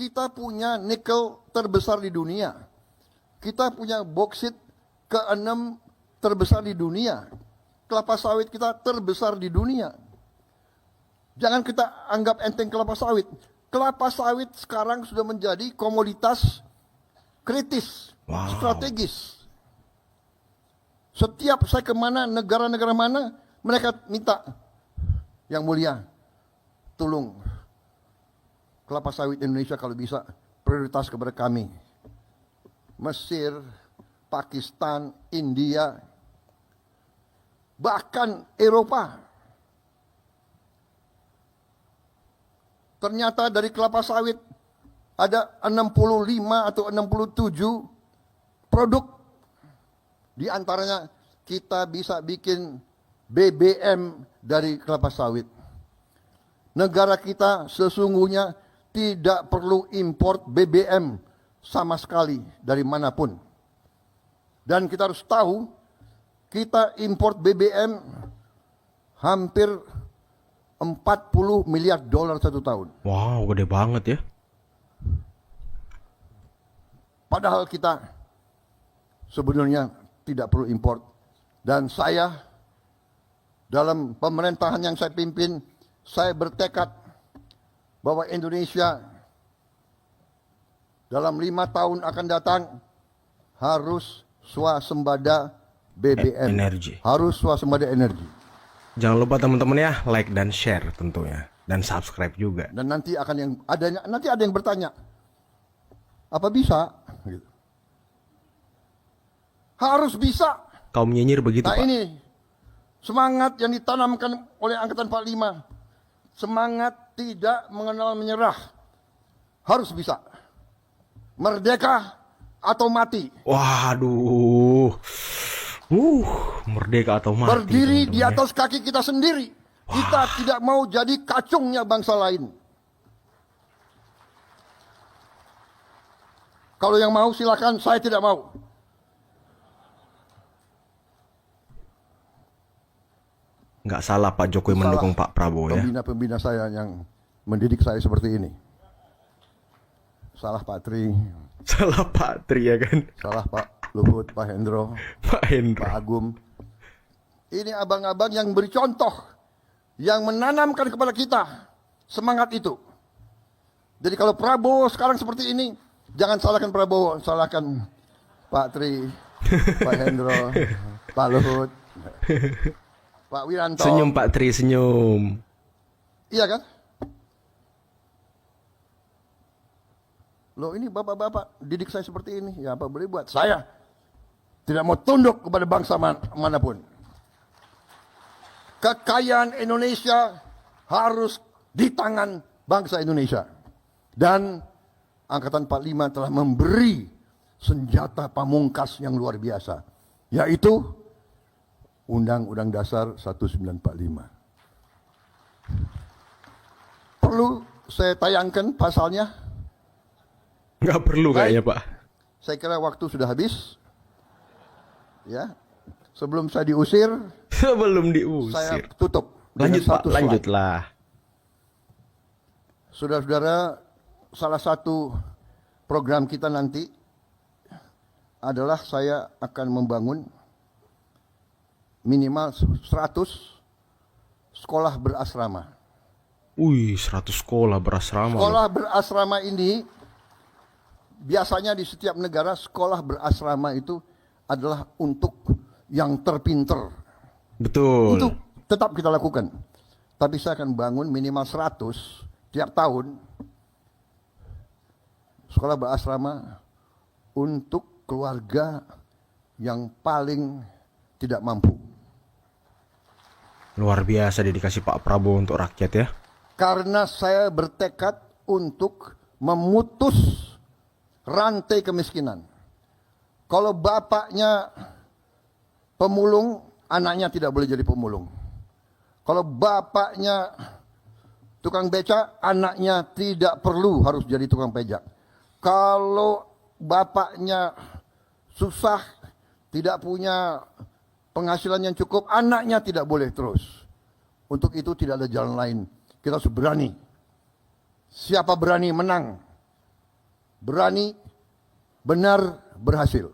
kita punya nikel terbesar di dunia. Kita punya boksit ke-6 terbesar di dunia. Kelapa sawit kita terbesar di dunia. Jangan kita anggap enteng kelapa sawit. Kelapa sawit sekarang sudah menjadi komoditas kritis, strategis. Setiap saya kemana, negara-negara mana, mereka minta, yang mulia, tolong kelapa sawit Indonesia kalau bisa prioritas kepada kami. Mesir, Pakistan, India, bahkan Eropa. Ternyata dari kelapa sawit ada 65 atau 67 produk. Di antaranya kita bisa bikin BBM dari kelapa sawit. Negara kita sesungguhnya tidak perlu import BBM sama sekali dari manapun. Dan kita harus tahu, kita import BBM hampir 40 miliar dolar satu tahun. Wow, gede banget ya. Padahal kita sebenarnya tidak perlu import. Dan saya, dalam pemerintahan yang saya pimpin, saya bertekad bahwa Indonesia dalam 5 tahun akan datang harus swasembada BBM. Energi. Harus swasembada energi. Jangan lupa teman-teman ya, like dan share tentunya. Dan subscribe juga. Dan nanti akan nanti ada yang bertanya, apa bisa? Gitu. Harus bisa. Kaum nyinyir begitu, Nah Pak. ini semangat yang ditanamkan oleh Angkatan 45. Semangat tidak mengenal menyerah. Harus bisa. Merdeka atau mati. Waduh. Merdeka atau mati. Berdiri teman-teman di ya. atas kaki kita sendiri. Kita tidak mau jadi kacungnya bangsa lain. Kalau yang mau silakan, saya tidak mau. Nggak salah Pak Jokowi mendukung Pak Prabowo ya. Pembina-pembina saya yang mendidik saya seperti ini. Salah Pak Tri, Salah Pak Tri ya kan. salah Pak Luhut, Pak Hendro, Pak Hendro. Pak Agum. Ini abang-abang yang beri contoh, yang menanamkan kepada kita semangat itu. Jadi kalau Prabowo sekarang seperti ini, jangan salahkan Prabowo, salahkan Pak Tri, Pak Hendro, Pak Luhut, Pak Wiranto. Senyum Pak Tri, senyum. Iya kan? Loh ini bapak-bapak didik saya seperti ini, ya apa boleh buat. Saya tidak mau tunduk kepada bangsa manapun. Kekayaan Indonesia harus di tangan bangsa Indonesia. Dan Angkatan 45 telah memberi senjata pamungkas yang luar biasa. Yaitu Undang-Undang Dasar 1945. Perlu saya tayangkan pasalnya? Nggak perlu kayaknya Pak. Saya kira waktu sudah habis. Ya. Sebelum saya diusir, Sebelum saya diusir. tutup dengan Lanjut Pak, satu slide. lanjutlah. Saudara-saudara, salah satu program kita nanti adalah saya akan membangun minimal 100 sekolah berasrama. 100 sekolah berasrama. Sekolah berasrama ini biasanya di setiap negara sekolah berasrama itu adalah untuk yang terpinter. Betul. Itu tetap kita lakukan. Tapi saya akan bangun minimal 100 tiap tahun sekolah berasrama untuk keluarga yang paling tidak mampu. Luar biasa dedikasi Pak Prabowo untuk rakyat ya. Karena saya bertekad untuk memutus rantai kemiskinan. Kalau bapaknya pemulung, anaknya tidak boleh jadi pemulung. Kalau bapaknya tukang beca, anaknya tidak perlu harus jadi tukang becak. Kalau bapaknya susah, tidak punya penghasilan yang cukup, anaknya tidak boleh terus. Untuk itu tidak ada jalan lain. Kita harus berani. Siapa berani menang, berani, benar, berhasil.